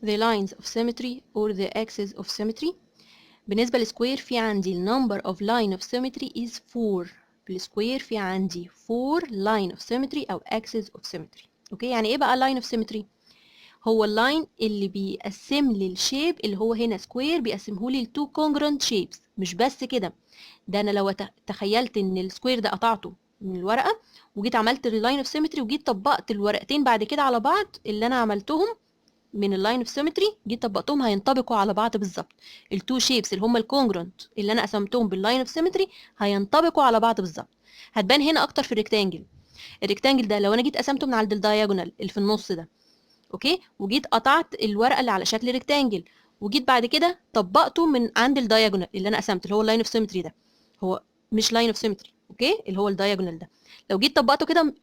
the lines of symmetry or the axis of symmetry. بالنسبة للسكوير في عندي ال number of line of symmetry is 4. بالسكوير في عندي 4 line of symmetry أو axis of symmetry. أوكي، يعني إيه بقى line of symmetry؟ هو اللاين اللي بيقسم لي الشيب اللي هو هنا سكوير، بيقسمه لي لتو congruent shapes. مش بس كده، ده أنا لو تخيلت إن السكوير ده قطعته من الورقة وجيت عملت اللاين اوف سيمتري وجيت طبقت الورقتين بعد كده على بعض، اللي أنا عملتهم من اللاين اوف سيمتري جيت طبقتهم هينطبقوا على بعض بالظبط. التو شيبس اللي هم الكونجرنت اللي انا قسمتهم باللاين اوف سيمتري هينطبقوا على بعض بالظبط. هتبان هنا اكتر في الريكتانجل. الريكتانجل ده لو انا جيت قسمته من عند الدايجونال اللي في النص ده، اوكي، وجيت قطعت الورقه اللي على شكل ريكتانجل وجيت بعد كده طبقته من عند الدايجونال اللي انا قسمت اللي هو اللاين اوف سيمتري ده، هو مش لاين اوف سيمتري، اوكي، اللي هو الدايجونال ده. لو جيت طبقته كده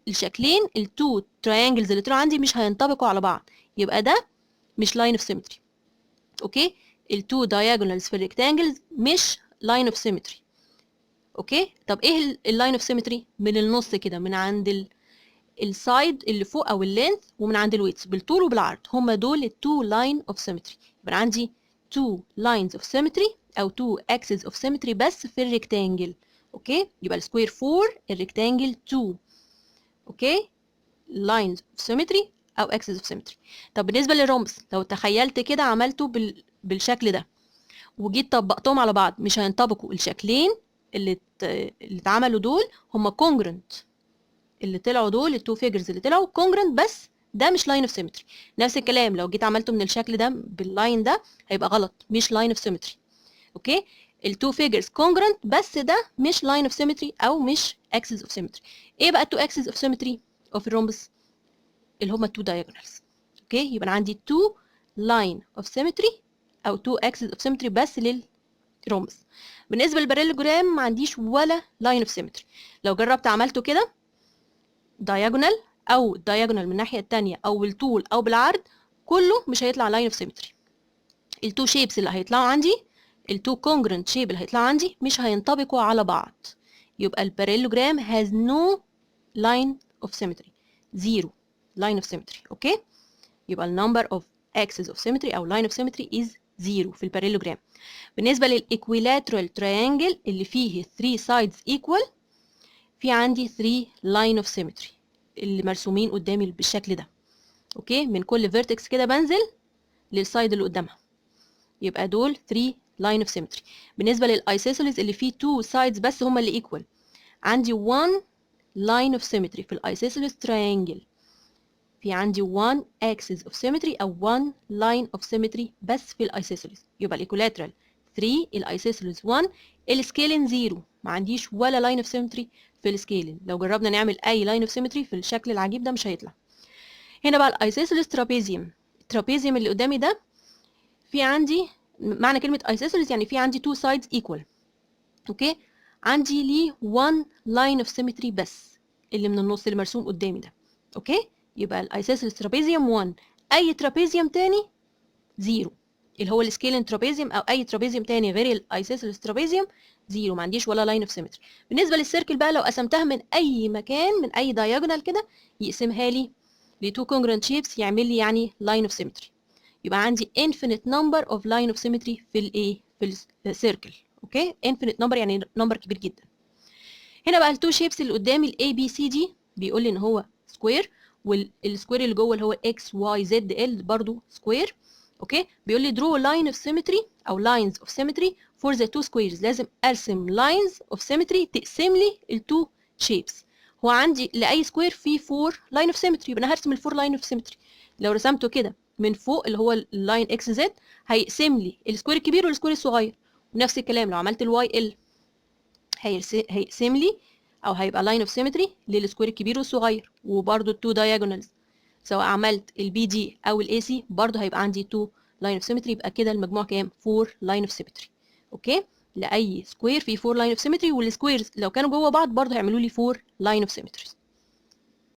الشكلين التو تراينجلز اللي طلعوا عندي مش هينطبقوا على بعض، يبقى ده مش لاين اوف سيمتري. اوكي، التو diagonals في الريكتانجلز مش لاين اوف سيمتري. اوكي، طب ايه اللاين اوف سيمتري؟ من النص كده، من عند السايد اللي فوق او اللينث ومن عند الويتس، بالطول وبالعرض، هم دول التو لاين اوف سيمتري. يبقى عندي تو لاينز اوف سيمتري او تو اكسس اوف سيمتري بس في الريكتانجل. اوكي، يبقى السكوير 4 الريكتانجل 2. اوكي، lines of symmetry او axis of symmetry. طب بالنسبه للرمز، لو تخيلت كده عملته بالشكل ده وجيت طبقتهم على بعض مش هينطبقوا. الشكلين اللي اتعملوا دول هم congruent، اللي طلعوا دول التو فيجرز اللي طلعوا congruent، بس ده مش line of symmetry. نفس الكلام لو جيت عملته من الشكل ده باللاين ده هيبقى غلط، مش line of symmetry. اوكي، التو فيجرز congruent بس ده مش line of symmetry او مش axis of symmetry. ايه بقى التو axis of symmetry of الرمز؟ اللي هما التو diagonals. اوكي، يبقى انا عندي two line of symmetry او two axis of symmetry بس للرمز. بالنسبه للباراليلوجرام ما عنديش ولا line of symmetry. لو جربت عملته كده diagonal او diagonal من الناحيه الثانيه او بالطول او بالعرض، كله مش هيطلع line of symmetry. التو شيبس اللي هيطلعوا عندي، التو congruent shape اللي هيطلعوا عندي مش هينطبقوا على بعض. يبقى الباراليلوجرام has no line of symmetry، zero line of symmetry. اوكي، يبقى ال number of axis of symmetry أو line of symmetry is 0 في الباراليلوجرام. بالنسبة للإكويلاترال triangle اللي فيه 3 sides equal، في عندي 3 line of symmetry اللي مرسومين قدامي بالشكل ده. أوكي، من كل vertex كده بنزل للسايد اللي قدامها، يبقى دول 3 line of symmetry. بالنسبة للآيسوسيلز اللي فيه 2 sides بس هما اللي equal، عندي 1 line of symmetry في الآيسوسيلز triangle. في عندي one axis of symmetry أو one line of symmetry بس في الأيسوسيلز. يبقى الإيكولاترال 3، الأيسوسيلز 1، السكيلين 0، ما عنديش ولا line of symmetry في السكيلين. لو جربنا نعمل أي line of symmetry في الشكل العجيب ده مش هيطلع. هنا بقى الأيسوسيلز ترابيزيوم. الترابيزيوم اللي قدامي ده في عندي، معنى كلمة أيسوسيلز يعني في عندي two sides equal. أوكي، عندي ليه one line of symmetry بس اللي من النص اللي مرسوم قدامي ده. أوكي، يبقى الايسوسيلز ترابيزيوم 1، اي ترابيزيوم تاني 0، اللي هو السكيلين ترابيزيوم او اي ترابيزيوم تاني غير الايسوسيلز ترابيزيوم 0، ما عنديش ولا لاين اوف سيمتري. بالنسبه للسيركل بقى، لو قسمتها من اي مكان من اي دايجونال كده يقسمها لي لتو كونجرنت شيبس، يعمل لي يعني لاين اوف سيمتري. يبقى عندي infinite number of line of symmetry في الايه، في السيركل. اوكي، infinite number يعني نمبر كبير جدا. هنا بقى التو شيبس اللي قدامي الاي بي سي دي بيقول لي ان هو سكوير، والسكوير اللي جوه اللي هو اكس واي زد ال برضو سكوير. اوكي، بيقول لي draw line of symmetry او lines of symmetry for the two squares. لازم ارسم lines of symmetry تقسم لي التو شيبس. هو عندي لاي سكوير فيه 4 line of symmetry، يبقى انا هرسم ال 4 line of symmetry. لو رسمته كده من فوق اللي هو اللاين اكس زد هيقسم لي السكوير الكبير والسكوير الصغير. ونفس الكلام لو عملت الواي ال هيقسم لي او هيبقى لاين اوف سيمتري للسكوير الكبير والصغير، وبرده التو دايجونالز. سواء عملت البي دي او الاي سي برده هيبقى عندي 2 لاين اوف سيمتري. يبقى كده المجموع كام؟ 4 لاين اوف سيمتري. اوكي، لاي سكوير في 4 لاين اوف سيمتري، والسكويرز لو كانوا جوه بعض برده هيعملوا لي 4 لاين اوف سيمتري.